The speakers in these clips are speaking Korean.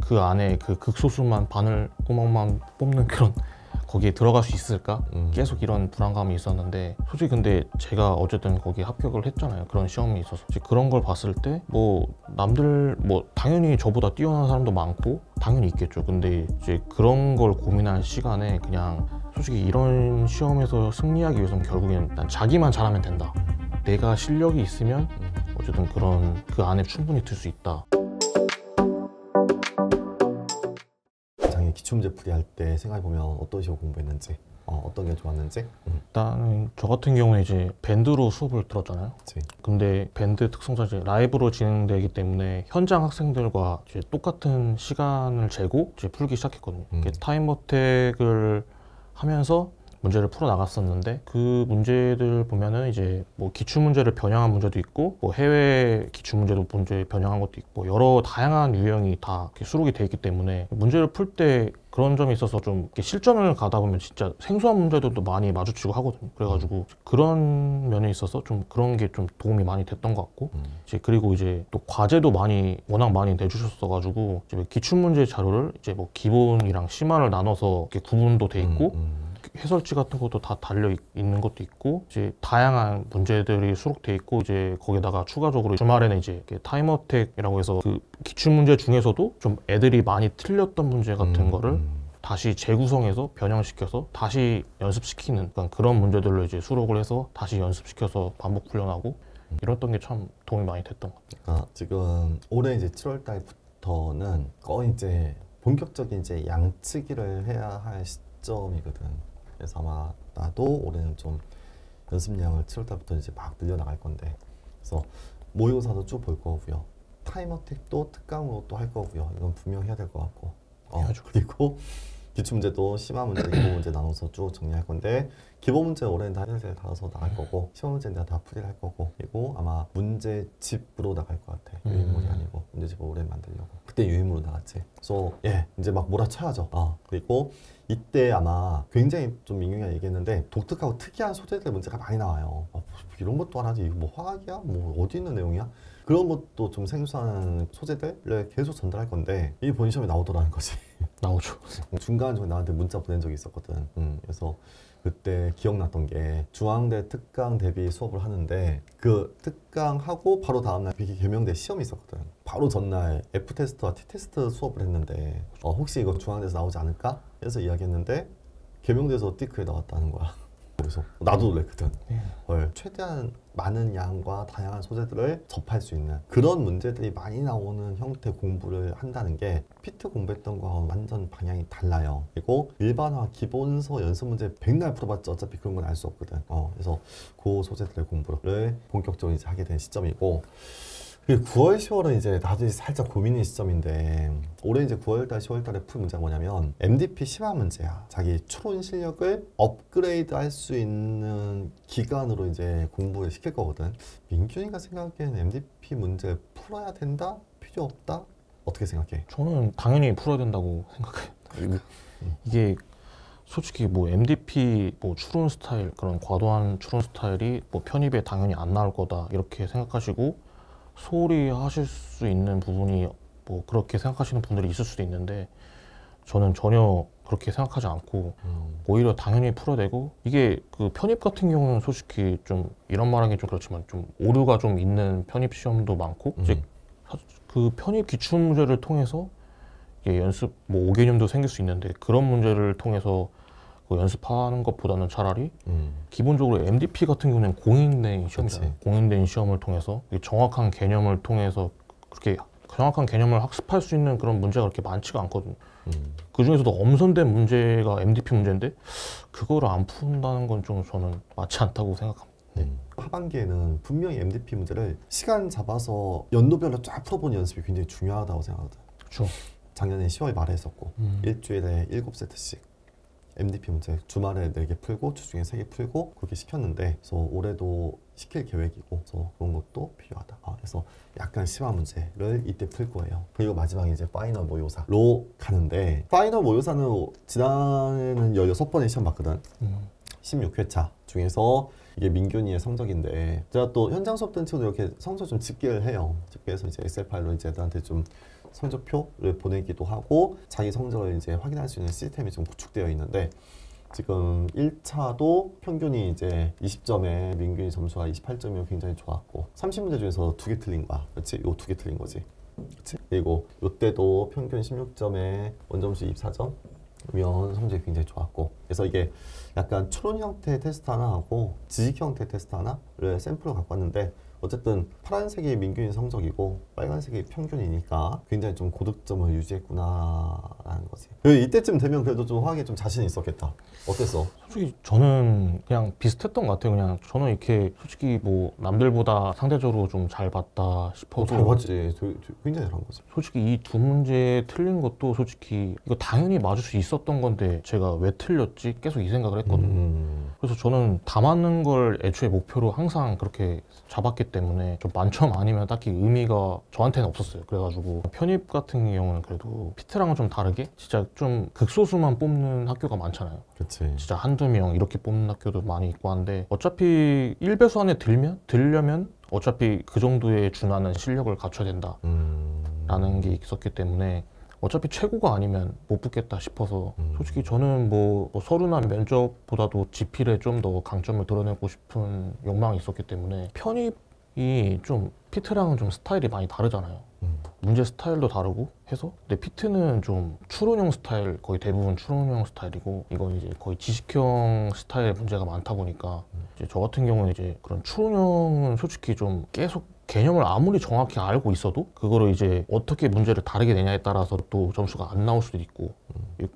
그 안에 그 극소수만 바늘 구멍만 뽑는 그런 거기에 들어갈 수 있을까? 계속 이런 불안감이 있었는데 솔직히 근데 제가 어쨌든 거기에 합격을 했잖아요. 그런 시험이 있어서 이제 그런 걸 봤을 때 뭐 남들 뭐 당연히 저보다 뛰어난 사람도 많고 당연히 있겠죠. 근데 이제 그런 걸 고민할 시간에 그냥 솔직히 이런 시험에서 승리하기 위해서는 결국엔 난 자기만 잘하면 된다. 내가 실력이 있으면 어쨌든 그런 그 안에 충분히 들 수 있다. 기출문제 풀이할 때 생각해보면 어떤 식으로 공부했는지 어떤 게 좋았는지 일단은 저 같은 경우는 이제 밴드로 수업을 들었잖아요. 그치. 근데 밴드 특성상 이제 라이브로 진행되기 때문에 현장 학생들과 이제 똑같은 시간을 재고 이제 풀기 시작했거든요. 타임 어택을 하면서 문제를 풀어 나갔었는데 그 문제들 보면은 이제 뭐 기출 문제를 변형한 문제도 있고 뭐 해외 기출 문제도 문제 변형한 것도 있고 여러 다양한 유형이 다 이렇게 수록이 돼 있기 때문에 문제를 풀 때 그런 점이 있어서 좀 이렇게 실전을 가다 보면 진짜 생소한 문제들도 많이 마주치고 하거든요. 그래가지고 그런 면에 있어서 좀 그런 게 좀 도움이 많이 됐던 것 같고 이제 그리고 이제 또 과제도 워낙 많이 내주셨어가지고 이제 기출 문제 자료를 이제 뭐 기본이랑 심화를 나눠서 이렇게 구분도 돼 있고 해설지 같은 것도 다 달려 있는 것도 있고 이제 다양한 문제들이 수록돼 있고 이제 거기다가 추가적으로 주말에는 이제 타임어택이라고 해서 그 기출 문제 중에서도 좀 애들이 많이 틀렸던 문제 같은 거를 다시 재구성해서 변형시켜서 다시 연습시키는 그런 문제들로 이제 수록을 해서 다시 연습시켜서 반복 훈련하고 이랬던 게 참 도움이 많이 됐던 것 같아요. 지금 올해 이제 7월 달부터는 거의 이제 본격적인 이제 양치기를 해야 할 시점이거든. 그래서 아마 나도 올해는 좀 연습량을 7월 달부터 이제 막 늘려나갈 건데, 그래서 모의고사도 쭉 볼 거고요. 타임어택도 특강으로 또 할 거고요. 이건 분명히 해야 될 것 같고. 그리고 기출문제도 심화 문제, 기본 문제 나눠서 쭉 정리할 건데, 기본 문제 올해는 다 해설지를 달아서 나갈 거고, 심화 문제는 내가 다 풀이를 할 거고, 그리고 아마 문제집으로 나갈 것 같아. 유인물이 아니고 문제집을 올해 만들려고. 그때 유인물로 나갔지. 그래서 이제 막 몰아쳐야죠. 그리고 이때 아마 굉장히 좀 민경이가 얘기했는데 독특하고 특이한 소재들 문제가 많이 나와요. 이런 것도 하나지, 이거 뭐 화학이야? 뭐 어디 있는 내용이야? 그런 것도 좀 생소한 소재들을 계속 전달할 건데 이게 본 시험에 나오더라는 거지. 나오죠. 중간중간 나한테 문자 보낸 적이 있었거든. 그래서 그때 기억났던 게 중앙대 특강 대비 수업을 하는데 그 특강하고 바로 다음날 개명대 시험이 있었거든. 바로 전날 F테스트와 T테스트 수업을 했는데 혹시 이거 중앙대에서 나오지 않을까? 해서 이야기했는데 개명대에서 T크에 나왔다는 거야. 그래서 나도 놀랬거든. 최대한 많은 양과 다양한 소재들을 접할 수 있는 그런 문제들이 많이 나오는 형태 공부를 한다는 게 피트 공부했던 거하고 완전 방향이 달라요. 그리고 일반화 기본서 연습 문제 백날 풀어봤자 어차피 그런 건 알 수 없거든. 그래서 그 소재들의 공부를 본격적으로 이제 하게 된 시점이고, 9월, 10월은 이제 나도 살짝 고민인 시점인데, 올해 이제 9월달, 10월달에 풀 문제가 뭐냐면 MDP 심화 문제야. 자기 추론 실력을 업그레이드 할 수 있는 기간으로 이제 공부를 시킬 거거든. 민균이가 생각하기에는 MDP 문제 풀어야 된다? 필요 없다? 어떻게 생각해? 저는 당연히 풀어야 된다고 생각해요. 이게 솔직히 뭐 MDP 뭐 추론 스타일, 그런 과도한 추론 스타일이 뭐 편입에 당연히 안 나올 거다 이렇게 생각하시고 소홀히 하실 수 있는 부분이 뭐 그렇게 생각하시는 분들이 있을 수도 있는데 저는 전혀 그렇게 생각하지 않고 오히려 당연히 풀어내고, 이게 그 편입 같은 경우는 솔직히 좀 이런 말하기 좀 그렇지만 좀 오류가 좀 있는 편입 시험도 많고 이제 그 편입 기출 문제를 통해서 이게 연습 뭐 5개념도 생길 수 있는데 그런 문제를 통해서 그 연습하는 것보다는 차라리 기본적으로 MDP 같은 경우는 공인된 시험이잖아요. 공인된 시험을 통해서 정확한 개념을 통해서 그렇게 정확한 개념을 학습할 수 있는 그런 문제가 그렇게 많지가 않거든요. 그 중에서도 엄선된 문제가 MDP 문제인데 그거를 안 푼다는 건 좀 저는 맞지 않다고 생각합니다. 하반기에는 분명히 MDP 문제를 시간 잡아서 연도별로 쫙 풀어보는 연습이 굉장히 중요하다고 생각하거든. 그렇죠. 작년에 10월 말에 했었고 일주일에 7세트씩 MDP 문제 주말에 4개 풀고 주중에 3개 풀고 그렇게 시켰는데, 그래서 올해도 시킬 계획이고, 그래서 그런 것도 필요하다. 그래서 약간 심화 문제를 이때 풀 거예요. 그리고 마지막에 이제 파이널 모의고사로 가는데, 파이널 모의고사는 지난해는 16번의 시험 봤거든. 16회차 중에서 이게 민균이의 성적인데, 제가 또 현장 수업 때 친구들 이렇게 성적 좀 집계를 해요. 집계해서 이제 엑셀 파일로 이제 애들한테 좀 성적표를 보내기도 하고 자기 성적을 이제 확인할 수 있는 시스템이 좀 구축되어 있는데 지금 1차도 평균이 이제 20점에 민균이 점수가 28점이면 굉장히 좋았고 30문제 중에서 2개 틀린 거야. 그렇지? 요 2개 틀린 거지. 그렇지? 그리고 요때도 평균 16점에 원점수 24점이면 성적이 굉장히 좋았고 그래서 이게 약간 추론 형태 테스트 하나 하고 지식 형태 테스트 하나를 샘플을 갖고 왔는데 어쨌든 파란색이 민균이 성적이고 빨간색이 평균이니까 굉장히 좀 고득점을 유지했구나라는 거지. 이때쯤 되면 그래도 좀 화학에 좀 자신 있었겠다. 어땠어? 솔직히 저는 그냥 비슷했던 것 같아요. 그냥 저는 이렇게 솔직히 뭐 남들보다 상대적으로 좀 잘 봤다 싶어도 잘 봤지. 굉장히 잘한 거지. 솔직히 이 두 문제 틀린 것도 솔직히 이거 당연히 맞을 수 있었던 건데 제가 왜 틀렸지? 계속 이 생각을 했거든요. 그래서 저는 다 맞는 걸 애초에 목표로 항상 그렇게 잡았기 때문에 좀 만점 아니면 딱히 의미가 저한테는 없었어요. 그래가지고 편입 같은 경우는 그래도 피트랑은 좀 다르게 진짜 좀 극소수만 뽑는 학교가 많잖아요. 그치. 진짜 한두 명 이렇게 뽑는 학교도 많이 있고 한데 어차피 1배수 안에 들려면 어차피 그 정도에 준하는 실력을 갖춰야 된다라는 게 있었기 때문에 어차피 최고가 아니면 못 붙겠다 싶어서 솔직히 저는 뭐 서류나 면접보다도 지필에 좀 더 강점을 드러내고 싶은 욕망이 있었기 때문에 편입이 좀 피트랑은 좀 스타일이 많이 다르잖아요. 문제 스타일도 다르고 해서 근데 피트는 좀 추론형 스타일 거의 대부분 추론형 스타일이고 이건 이제 거의 지식형 스타일의 문제가 많다 보니까 이제 저 같은 경우는 이제 그런 추론형은 솔직히 좀 계속 개념을 아무리 정확히 알고 있어도 그거를 이제 어떻게 문제를 다르게 내냐에 따라서 또 점수가 안 나올 수도 있고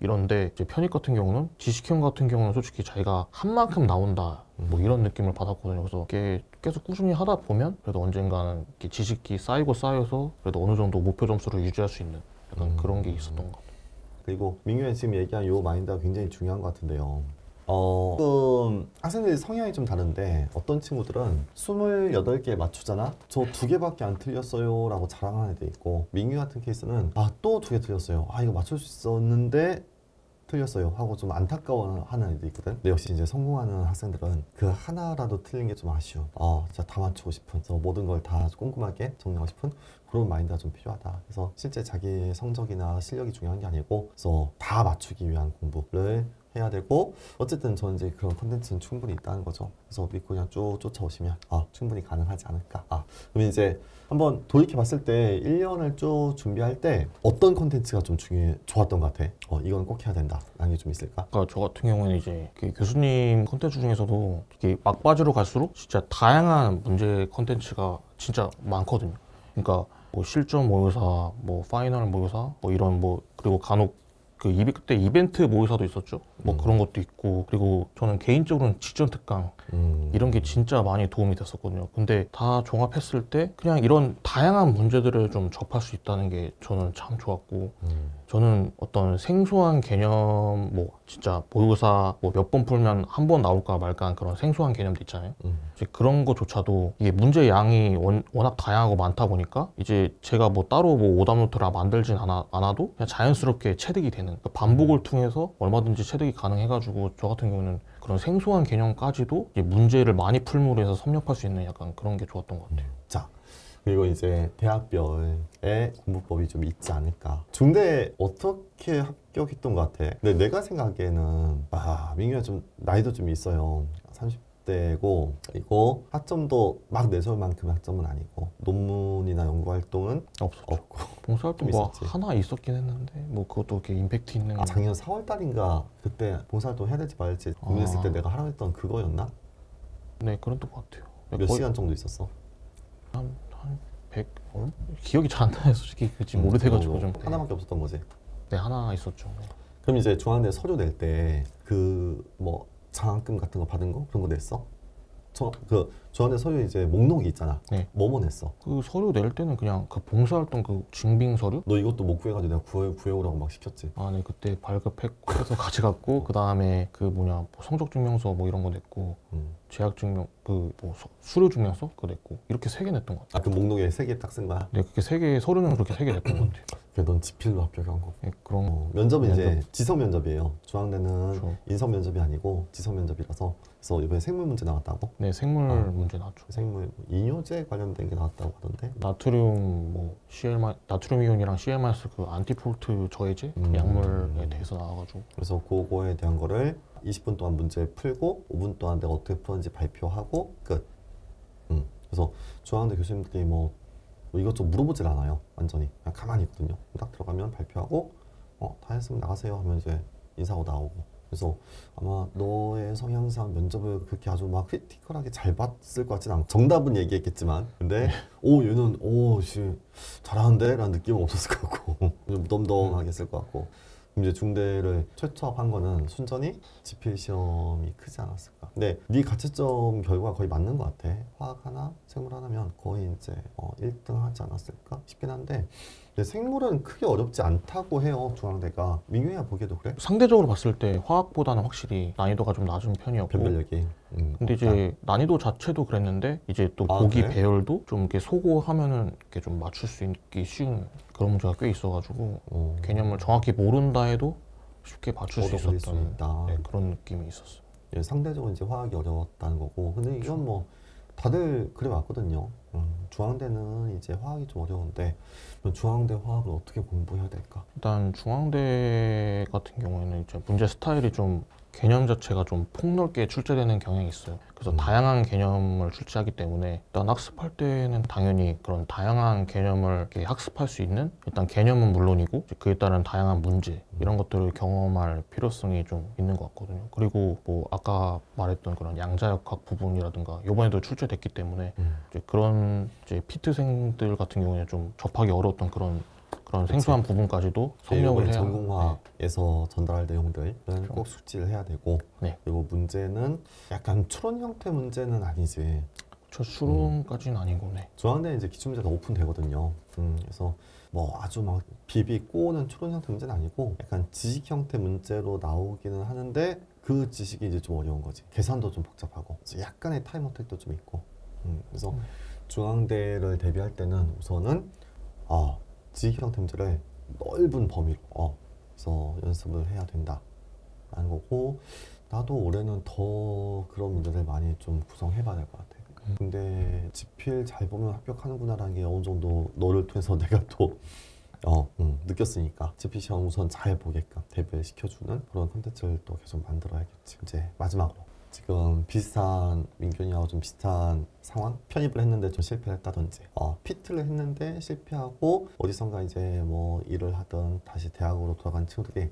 이런데 이제 편입 같은 경우는 지식형 같은 경우는 솔직히 자기가 한 만큼 나온다 뭐 이런 느낌을 받았거든요. 그래서 이게 계속 꾸준히 하다 보면 그래도 언젠가는 이렇게 지식이 쌓여서 그래도 어느 정도 목표 점수를 유지할 수 있는 약간 그런 게 있었던 것 같아요. 그리고 민규가 지금 얘기한 요 마인드가 굉장히 중요한 것 같은데요. 조금 학생들이 성향이 좀 다른데 어떤 친구들은 28개 맞추잖아? 저 2개밖에 안 틀렸어요 라고 자랑하는 애도 있고 민규 같은 케이스는 또 2개 틀렸어요. 이거 맞출 수 있었는데 틀렸어요 하고 좀 안타까워하는 애도 있거든. 근데 역시 이제 성공하는 학생들은 그 하나라도 틀린 게 좀 아쉬워. 진짜 다 맞추고 싶은, 모든 걸 다 꼼꼼하게 정리하고 싶은 그런 마인드가 좀 필요하다. 그래서 실제 자기 성적이나 실력이 중요한 게 아니고 그래서 다 맞추기 위한 공부를 해야 되고 어쨌든 저는 이제 그런 컨텐츠는 충분히 있다는 거죠. 그래서 믿고 그냥 쭉 쫓아오시면 충분히 가능하지 않을까. 그러면 이제 한번 돌이켜봤을 때 1년을 쭉 준비할 때 어떤 컨텐츠가 좀 좋았던 것 같아? 이건 꼭 해야 된다 라는 게 좀 있을까? 그러니까 저 같은 경우에는 이제 교수님 컨텐츠 중에서도 이게 막바지로 갈수록 진짜 다양한 문제 컨텐츠가 진짜 많거든요. 그러니까 뭐 실전 모의사, 뭐 파이널 모의사, 뭐 이런 그리고 간혹 그때 이벤트 모의사도 있었죠. 뭐 그런 것도 있고 그리고 저는 개인적으로는 직전 특강 이런 게 진짜 많이 도움이 됐었거든요. 근데 다 종합했을 때 그냥 이런 다양한 문제들을 좀 접할 수 있다는 게 저는 참 좋았고 저는 어떤 생소한 개념 진짜 모의고사 몇 번 풀면 한 번 나올까 말까 그런 생소한 개념도 있잖아요. 이제 그런 거조차도 이게 문제 양이 워낙 다양하고 많다 보니까 이제 제가 따로 오답 노트를 만들진 않아도 그냥 자연스럽게 체득이 되는 그러니까 반복을 통해서 얼마든지 체득이 가능해가지고 저 같은 경우는 그런 생소한 개념까지도 이제 문제를 많이 풀므로 해서 섭렵할 수 있는 약간 그런 게 좋았던 것 같아요. 자, 그리고 이제 대학별의 공부법이 좀 있지 않을까. 중대 어떻게 합격했던 것 같아? 근데 내가 생각하기에는 민규가 좀 나이도 좀 있어요. 30대고 그리고 학점도 막 내세울 만큼 학점은 아니고 논문이나 연구 활동은 없고 봉사활동 하나 있었긴 했는데 그것도 이렇게 임팩트 있는 작년 4월 달인가 그때 봉사활동 해야 될지 말지 고민했을 때 내가 하라고 했던 그거였나? 네, 그랬던 것 같아요. 몇 시간 정도 있었어? 한 100? 기억이 잘 안 나요. 솔직히 지금 오래돼가지고 좀 하나밖에 없었던 거지? 네, 하나 있었죠. 그럼 이제 중앙대 서류 낼 때 장학금 같은 거 받은 거 그런 거 냈어? 중앙대 서류 이제 목록이 있잖아. 네. 뭐뭐 냈어? 그 서류 낼 때는 그냥 그 봉사활동 증빙 서류? 너 이것도 못 구해가지고 내가 구해오라고 막 시켰지. 네, 그때 발급해서 가져갔고 그 다음에 성적 증명서 이런 거 냈고 재학 증명 수료 증명서 그거 냈고 이렇게 3개 냈던 것 같아요. 그 목록에 3개 딱 쓴 거야? 네, 그렇게 3개 서류는 그렇게 3개 냈던 것 같아요. 그래, 넌 지필로 합격한 거. 네, 그런 면접은 이제 지성 면접이에요. 중앙대는 그렇죠. 인성 면접이 아니고 지성 면접이라서. 그래서 이번에 생물 문제 나왔다고? 네, 생물 문제 문제 나왔죠. 생물 이뇨제 관련된 게 나왔다고 하던데. 나트륨 뭐 나트륨 이온이랑 CL- 그 안티폴트 저해제 그 약물에 대해서 나와가지고. 그래서 그거에 대한 거를 20분 동안 문제를 풀고 5분 동안 내가 어떻게 풀었는지 발표하고 끝. 그래서 중앙대 교수님들이 뭐 이것저것 물어보질 않아요. 완전히 그냥 가만히 있거든요. 딱 들어가면 발표하고 다 했으면 나가세요 하면 이제 인사하고 나오고. 그래서 아마 너의 성향상 면접을 그렇게 아주 막 크리티컬하게 잘 봤을 것 같진 않고 정답은 얘기했겠지만 근데 얘는 잘하는데 라는 느낌은 없었을 것 같고 좀 무덤덤하게 했을 것 같고. 이제 중대를 최초합한 거는 순전히 지필 시험이 크지 않았을까. 근데 네 가채점 결과 거의 맞는 것 같아. 화학 하나, 생물 하나면 거의 이제 1등 하지 않았을까 싶긴 한데. 근데 생물은 크게 어렵지 않다고 해요, 중앙대가. 민규야 보기에도 그래? 상대적으로 봤을 때 화학보다는 확실히 난이도가 좀 낮은 편이었고. 변별력이. 근데 이제 난이도 자체도 그랬는데 이제 또 보기 그래? 배열도 좀 이렇게 소고하면은 이렇게 좀 맞출 수 있기 쉬운 그런 문제가 꽤 있어가지고 개념을 정확히 모른다 해도 쉽게 맞출 수 얻어버릴 있었던 수 있다. 네, 그런 느낌이 있었어요. 예, 상대적으로 이제 화학이 어려웠다는 거고. 근데 이건 뭐 다들 그래 왔거든요. 중앙대는 이제 화학이 좀 어려운데 그럼 중앙대 화학을 어떻게 공부해야 될까? 일단 중앙대 같은 경우에는 이제 문제 스타일이 좀 개념 자체가 좀 폭넓게 출제되는 경향이 있어요. 그래서 다양한 개념을 출제하기 때문에 일단 학습할 때는 당연히 그런 다양한 개념을 이렇게 학습할 수 있는 일단 개념은 물론이고 그에 따른 다양한 문제 이런 것들을 경험할 필요성이 좀 있는 것 같거든요. 그리고 뭐 아까 말했던 그런 양자역학 부분이라든가 이번에도 출제됐기 때문에 이제 그런 이제 피트생들 같은 경우에는 좀 접하기 어려웠던 그런 생소한 부분까지도 섭렵을 해야. 전공화에서 전달할 내용들은 그렇죠. 꼭 숙지를 해야 되고. 네. 그리고 문제는 약간 추론 형태 문제는 아니지. 저 추론까지는 아니고, 네. 중앙대는 이제 기출문제가 오픈되거든요. 그래서 뭐 아주 막 비비 꼬는 추론 형태 문제는 아니고 약간 지식 형태 문제로 나오기는 하는데 그 지식이 이제 좀 어려운 거지. 계산도 좀 복잡하고 약간의 타임 어택도 좀 있고. 그래서 중앙대를 대비할 때는 우선은 지식 형태 문제를 넓은 범위로 그래서 연습을 해야 된다 라는 거고. 나도 올해는 더 그런 문제들 많이 좀 구성해 봐야 될 것 같아. 근데 지필 잘 보면 합격하는구나 라는 게 어느 정도 너를 통해서 내가 또 느꼈으니까 지필 시험 우선 잘 보게끔 대비를 시켜주는 그런 콘텐츠를 또 계속 만들어야겠지. 이제 마지막으로 지금 비슷한 민균이하고 좀 비슷한 상황? 편입을 했는데 좀 실패를 했다든지 피트를 했는데 실패하고 어디선가 이제 뭐 일을 하든 다시 대학으로 돌아간 친구들이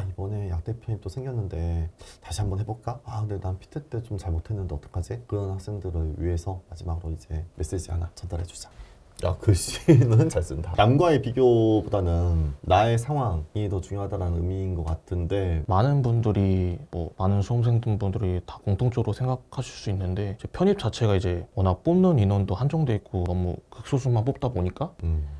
이번에 약대 편입도 생겼는데 다시 한번 해볼까? 근데 난 피트 때 좀 잘 못했는데 어떡하지? 그런 학생들을 위해서 마지막으로 이제 메시지 하나 전달해주자. 야, 글씨는 잘 쓴다. 남과의 비교보다는 나의 상황이 더 중요하다는 의미인 것 같은데 많은 분들이 많은 수험생분들이 다 공통적으로 생각하실 수 있는데 이제 편입 자체가 이제 워낙 뽑는 인원도 한정돼 있고 너무 극소수만 뽑다 보니까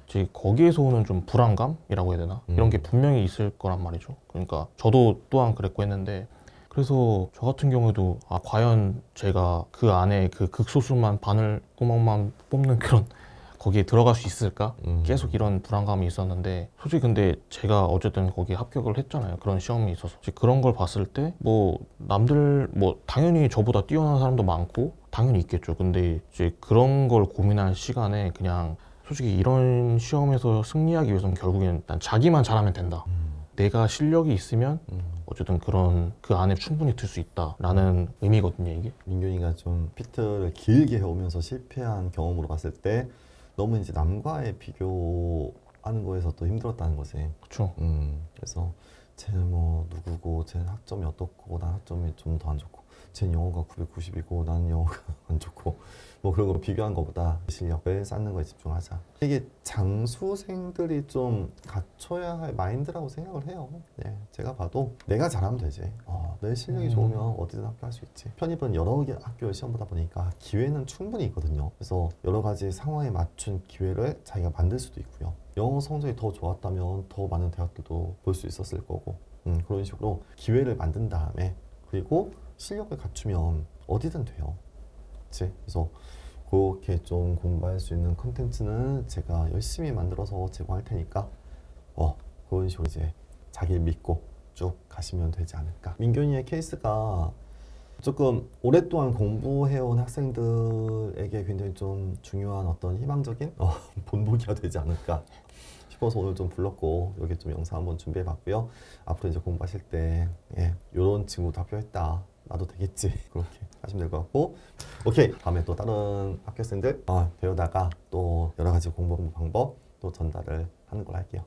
이제 거기에서 오는 좀 불안감이라고 해야 되나? 이런 게 분명히 있을 거란 말이죠. 그러니까 저도 또한 그랬고 했는데 그래서 저 같은 경우에도 과연 제가 그 안에 그 극소수만 바늘 구멍만 뽑는 그런 거기에 들어갈 수 있을까? 계속 이런 불안감이 있었는데 솔직히 근데 제가 어쨌든 거기에 합격을 했잖아요. 그런 시험이 있어서 그런 걸 봤을 때 남들 당연히 저보다 뛰어난 사람도 많고 당연히 있겠죠. 근데 이제 그런 걸 고민할 시간에 그냥 솔직히 이런 시험에서 승리하기 위해서는 결국엔 난 자기만 잘하면 된다. 내가 실력이 있으면 어쨌든 그런 그 안에 충분히 들 수 있다라는 의미거든요, 이게. 민균이가 좀 피트를 길게 해오면서 실패한 경험으로 봤을 때 너무 이제 남과의 비교하는 거에서 또 힘들었다는 거지. 그렇죠. 그래서 쟤는 뭐 누구고, 쟤는 학점이 어떻고, 난 학점이 좀 더 안 좋고, 쟤는 영어가 990이고, 나는 영어가 안 좋고, 뭐 그런 거 비교한 것보다 실력을 쌓는 거에 집중하자. 이게 장수생들이 좀 갖춰야 할 마인드라고 생각을 해요. 네, 제가 봐도 내가 잘하면 되지. 내 실력이 좋으면 어디든 합격할 수 있지. 편입은 여러 개 학교에 시험 보다 보니까 기회는 충분히 있거든요. 그래서 여러 가지 상황에 맞춘 기회를 자기가 만들 수도 있고요. 영어 성적이 더 좋았다면 더 많은 대학들도 볼 수 있었을 거고, 그런 식으로 기회를 만든 다음에 그리고 실력을 갖추면 어디든 돼요. 그치? 그래서 그렇게 좀 공부할 수 있는 컨텐츠는 제가 열심히 만들어서 제공할 테니까 그런 식으로 이제 자기를 믿고 쭉 가시면 되지 않을까. 민균이의 케이스가 조금 오랫동안 공부해온 학생들에게 굉장히 좀 중요한 어떤 희망적인 본보기가 되지 않을까 싶어서 오늘 좀 불렀고 여기 좀 영상 한번 준비해봤고요. 앞으로 이제 공부하실 때 이런 친구도 합격했다. 나도 되겠지. 그렇게 하시면 될 것 같고 오케이. 다음에 또 다른 학교생들 배우다가 또 여러 가지 공부 방법 또 전달을 하는 걸로 할게요.